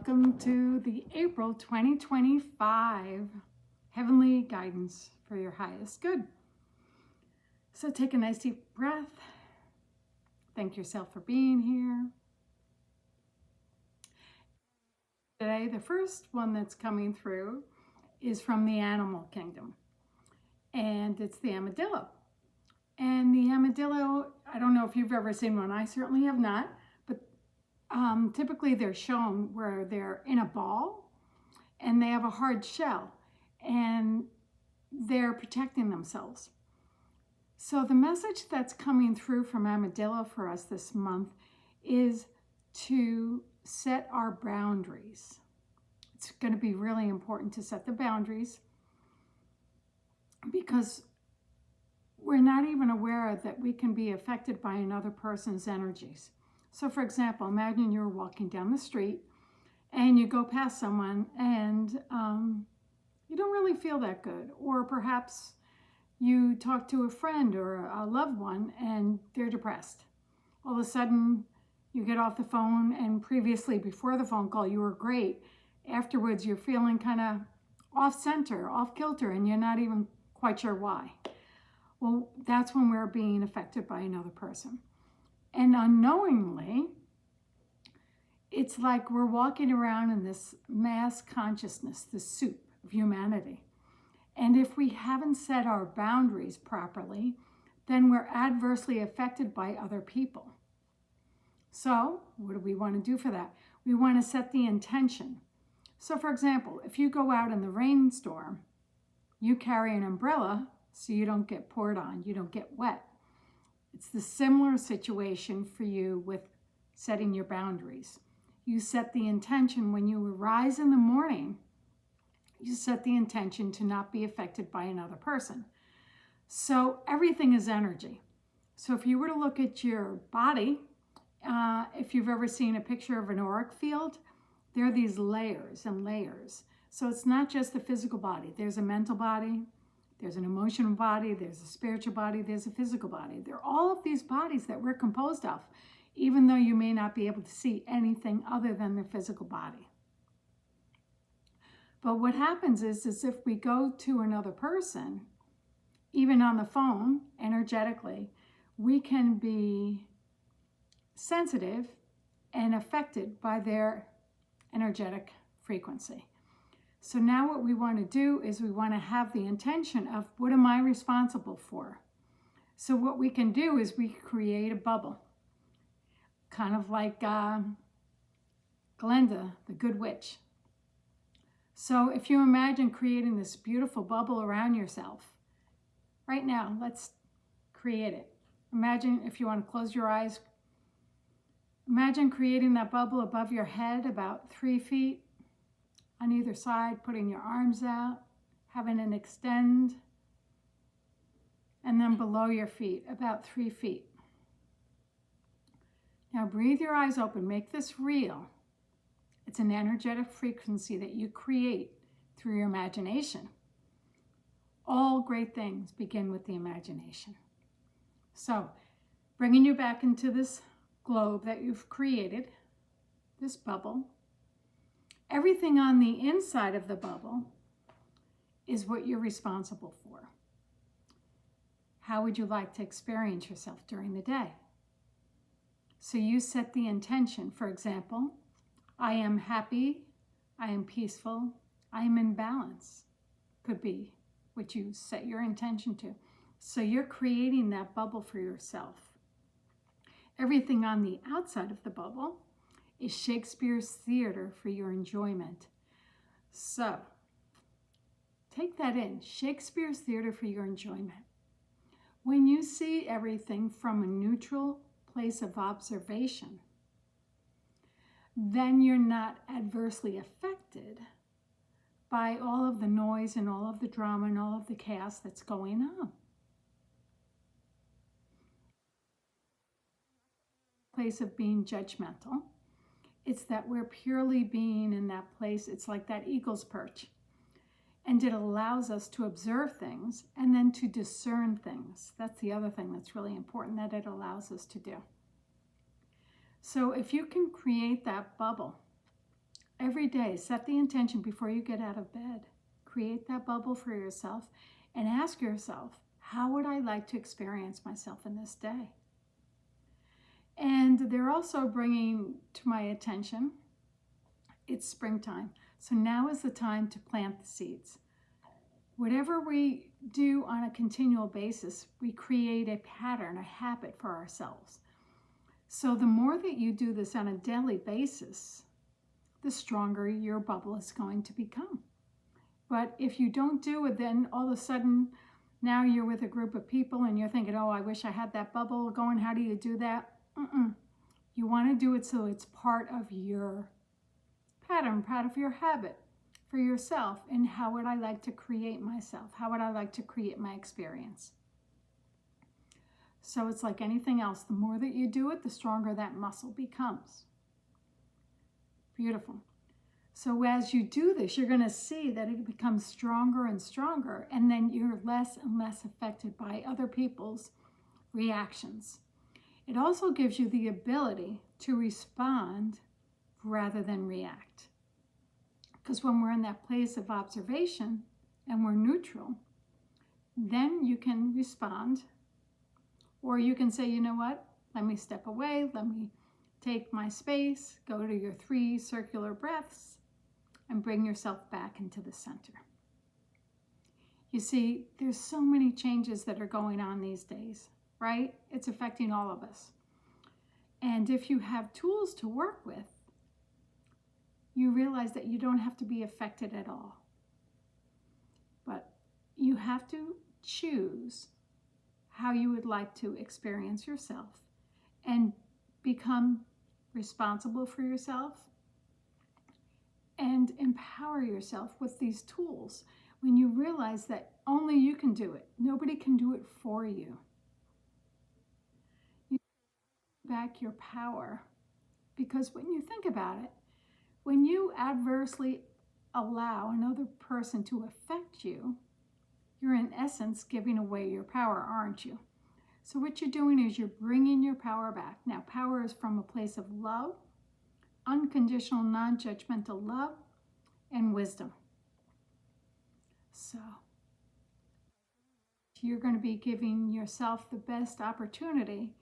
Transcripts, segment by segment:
Welcome to the April 2025 Heavenly Guidance for Your Highest Good. So take a nice deep breath. Thank yourself for being here. Today, the first one that's coming through is from the animal kingdom, and it's the armadillo. And the armadillo, I don't know if you've ever seen one. I certainly have not, but typically they're shown where they're in a ball and they have a hard shell and they're protecting themselves. So the message that's coming through from armadillo for us this month is to set our boundaries. It's going to be really important to set the boundaries because we're not even aware that we can be affected by another person's energies. So for example, imagine you're walking down the street and you go past someone and you don't really feel that good. Or perhaps you talk to a friend or a loved one and they're depressed. All of a sudden you get off the phone, and previously before the phone call you were great. Afterwards you're feeling kind of off center, off kilter, and you're not even quite sure why. Well, that's when we're being affected by another person. And unknowingly, it's like we're walking around in this mass consciousness, the soup of humanity. And if we haven't set our boundaries properly, then we're adversely affected by other people. So what do we want to do for that? We want to set the intention. So for example, if you go out in the rainstorm, you carry an umbrella so you don't get poured on, you don't get wet. It's the similar situation for you with setting your boundaries. You set the intention when you arise in the morning, you set the intention to not be affected by another person. So everything is energy. So if you were to look at your body, if you've ever seen a picture of an auric field, there are these layers and layers. So it's not just the physical body. There's a mental body, there's an emotional body, there's a spiritual body, there's a physical body. There are all of these bodies that we're composed of, even though you may not be able to see anything other than the physical body. But what happens is if we go to another person, even on the phone, energetically, we can be sensitive and affected by their energetic frequency. So now what we want to do is we want to have the intention of, what am I responsible for? So what we can do is we create a bubble, kind of like Glenda, the Good Witch. So if you imagine creating this beautiful bubble around yourself, right now, let's create it. Imagine, if you want to close your eyes, imagine creating that bubble above your head about 3 feet on either side, putting your arms out, having it extend, and then below your feet, about 3 feet. Now breathe your eyes open, make this real. It's an energetic frequency that you create through your imagination. All great things begin with the imagination. So, bringing you back into this globe that you've created, this bubble, everything on the inside of the bubble is what you're responsible for. How would you like to experience yourself during the day? So you set the intention. For example, I am happy, I am peaceful, I am in balance. Could be what you set your intention to. So you're creating that bubble for yourself. Everything on the outside of the bubble is Shakespeare's theater for your enjoyment. So take that in, Shakespeare's theater for your enjoyment. When you see everything from a neutral place of observation, then you're not adversely affected by all of the noise and all of the drama and all of the chaos that's going on. Place of being judgmental. It's that we're purely being in that place. It's like that eagle's perch. And it allows us to observe things and then to discern things. That's the other thing that's really important that it allows us to do. So if you can create that bubble Every day, set the intention before you get out of bed. Create that bubble for yourself and ask yourself, how would I like to experience myself in this day? And they're also bringing to my attention, it's springtime. So now is the time to plant the seeds. Whatever we do on a continual basis, we create a pattern, a habit for ourselves. So the more that you do this on a daily basis, the stronger your bubble is going to become. But if you don't do it, then all of a sudden, now you're with a group of people and you're thinking, oh, I wish I had that bubble going. How do you do that? You want to do it so it's part of your pattern, part of your habit for yourself. And how would I like to create myself? How would I like to create my experience? So it's like anything else. The more that you do it, the stronger that muscle becomes. Beautiful. So as you do this, you're going to see that it becomes stronger and stronger, and then you're less and less affected by other people's reactions. It also gives you the ability to respond rather than react. Because when we're in that place of observation and we're neutral, then you can respond, or you can say, you know what, let me step away, let me take my space, go to your 3 circular breaths, and bring yourself back into the center. You see, there's so many changes that are going on these days, right? It's affecting all of us. And if you have tools to work with, you realize that you don't have to be affected at all. But you have to choose how you would like to experience yourself and become responsible for yourself and empower yourself with these tools when you realize that only you can do it. Nobody can do it for you. You take back your power, because when you think about it, when you adversely allow another person to affect you, you're in essence giving away your power, aren't you? So what you're doing is you're bringing your power back. Now, power is from a place of love, unconditional, non-judgmental love, and wisdom. So you're going to be giving yourself the best opportunity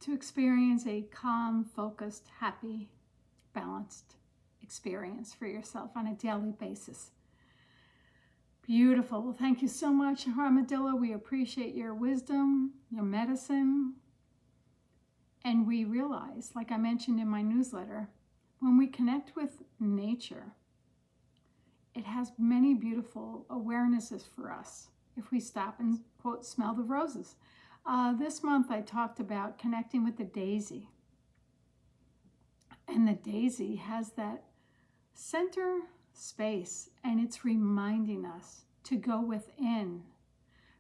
to experience a calm, focused, happy, balanced experience for yourself on a daily basis. Beautiful. Well, thank you so much, Armadillo. We appreciate your wisdom, your medicine. And we realize, like I mentioned in my newsletter, when we connect with nature, it has many beautiful awarenesses for us if we stop and, quote, smell the roses. This month I talked about connecting with the daisy. And the daisy has that center space, and it's reminding us to go within,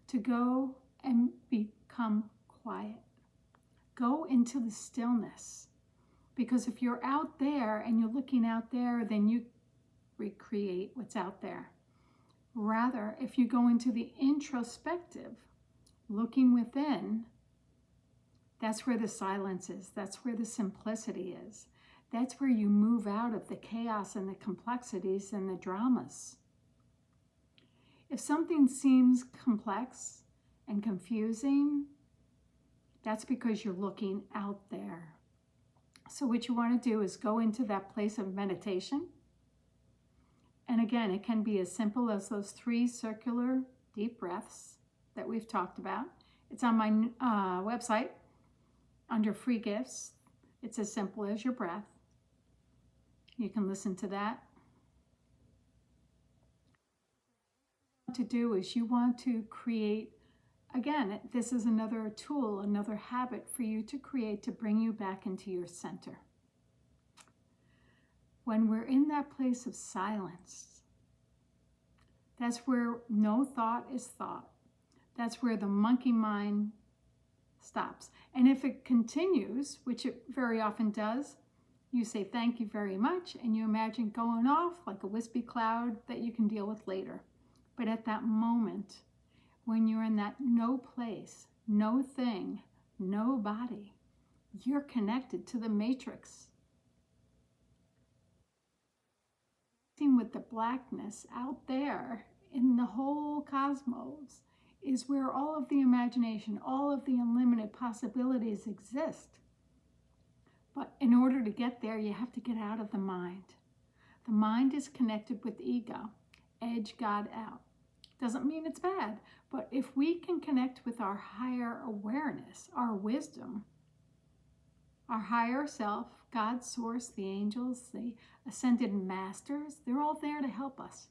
to go and become quiet. Go into the stillness. Because if you're out there and you're looking out there, then you recreate what's out there. Rather, if you go into the introspective, looking within, that's where the silence is. That's where the simplicity is. That's where you move out of the chaos and the complexities and the dramas. If something seems complex and confusing, that's because you're looking out there. So what you want to do is go into that place of meditation. And again, it can be as simple as those 3 circular deep breaths that we've talked about. It's on my website under free gifts. It's as simple as your breath. You can listen to that. What you want to do is you want to create, again, this is another tool, another habit for you to create to bring you back into your center. When we're in that place of silence, that's where no thought is thought. That's where the monkey mind stops. And if it continues, which it very often does, you say thank you very much, and you imagine going off like a wispy cloud that you can deal with later. But at that moment, when you're in that no place, no thing, no body, you're connected to the matrix. with the blackness out there in the whole cosmos is where all of the imagination, all of the unlimited possibilities exist. But in order to get there, you have to get out of the mind. The mind is connected with the ego. Edge God out. Doesn't mean it's bad, but if we can connect with our higher awareness, our wisdom, our higher self, God's source, the angels, the ascended masters, they're all there to help us.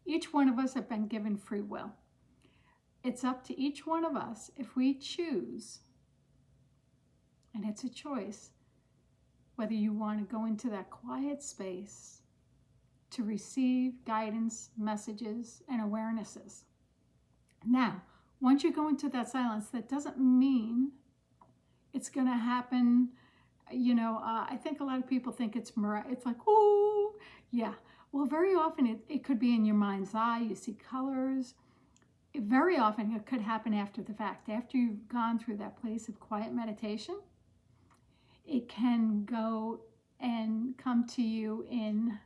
Each one of us have been given free will. It's up to each one of us if we choose, and it's a choice, whether you want to go into that quiet space to receive guidance, messages, and awarenesses. Now, once you go into that silence, that doesn't mean it's going to happen. I think a lot of people think it's like, oh, yeah. Well, very often it could be in your mind's eye. You see colors. Very often it could happen after the fact. After you've gone through that place of quiet meditation, it can go and come to you in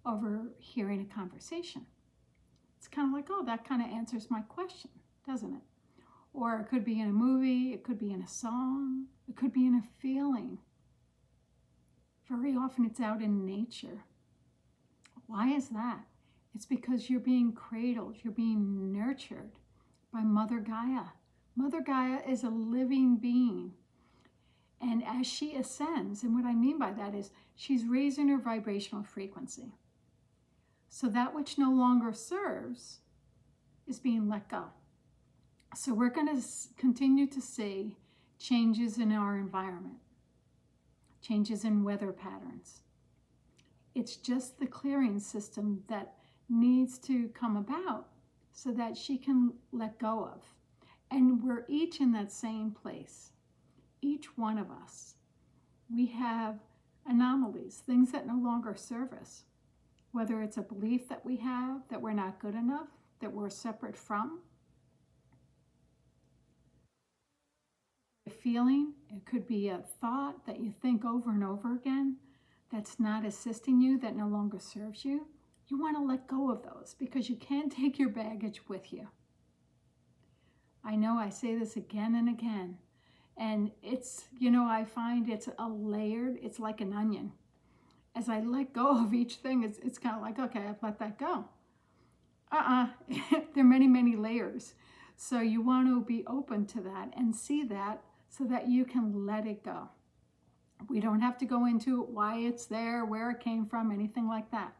overhearing a conversation. It's kind of like, oh, that kind of answers my question, doesn't it? Or it could be in a movie, it could be in a song, it could be in a feeling. Very often it's out in nature. Why is that? It's because you're being cradled, you're being nurtured by Mother Gaia. Mother Gaia is a living being. And as she ascends, and what I mean by that is she's raising her vibrational frequency. So that which no longer serves is being let go. So we're going to continue to see changes in our environment, changes in weather patterns. It's just the clearing system that needs to come about so that she can let go of. And we're each in that same place. Each one of us. We have anomalies, things that no longer serve us. Whether it's a belief that we have that we're not good enough, that we're separate from. A feeling, it could be a thought that you think over and over again that's not assisting you, that no longer serves you. You want to let go of those because you can't take your baggage with you. I know I say this again and again, and it's, I find it's it's like an onion. As I let go of each thing, it's kind of like, okay, I've let that go. There are many, many layers. So you want to be open to that and see that so that you can let it go. We don't have to go into why it's there, where it came from, anything like that.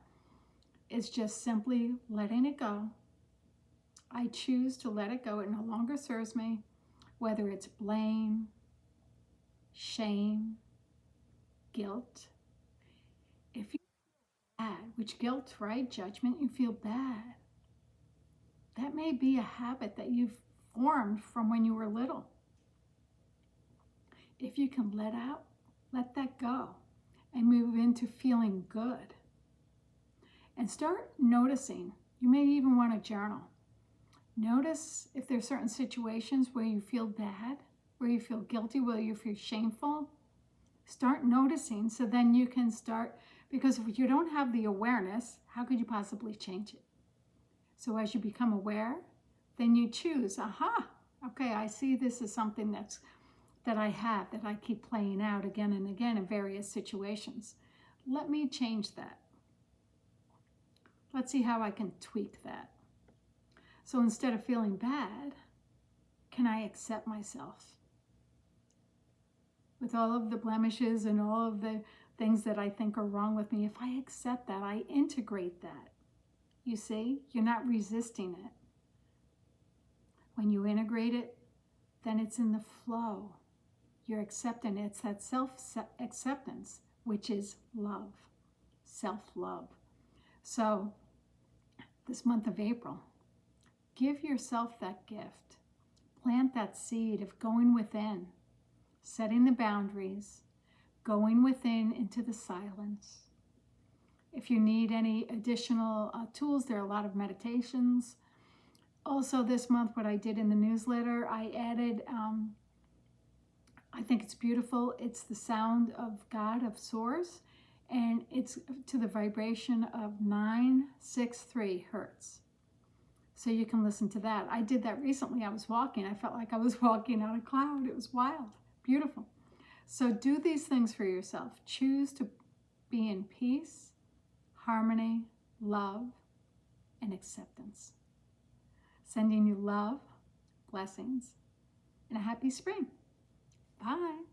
It's just simply letting it go. I choose to let it go. It no longer serves me, whether it's blame, shame, guilt. If you feel bad, which guilt, right? Judgment, you feel bad. That may be a habit that you've formed from when you were little. If you can let that go and move into feeling good. And start noticing. You may even want to journal. Notice if there's certain situations where you feel bad, where you feel guilty, where you feel shameful. Start noticing so then you can start, because if you don't have the awareness, how could you possibly change it? So as you become aware, then you choose, okay, I see this as something that I have, that I keep playing out again and again in various situations. Let me change that. Let's see how I can tweak that. So instead of feeling bad, can I accept myself? With all of the blemishes and all of the things that I think are wrong with me, if I accept that, I integrate that. You see, you're not resisting it. When you integrate it, then it's in the flow. You're accepting it. It's that self-acceptance, which is love, self-love. So this month of April, give yourself that gift. Plant that seed of going within, setting the boundaries, going within into the silence. If you need any additional tools, there are a lot of meditations. Also this month, what I did in the newsletter, I added, I think it's beautiful. It's the sound of God, of Source. and it's to the vibration of 963 hertz. So you can listen to that. I did that recently. I was walking. I felt like I was walking on a cloud. It was wild, beautiful. So do these things for yourself. Choose to be in peace, harmony, love, and acceptance. Sending you love, blessings, and a happy spring. Bye.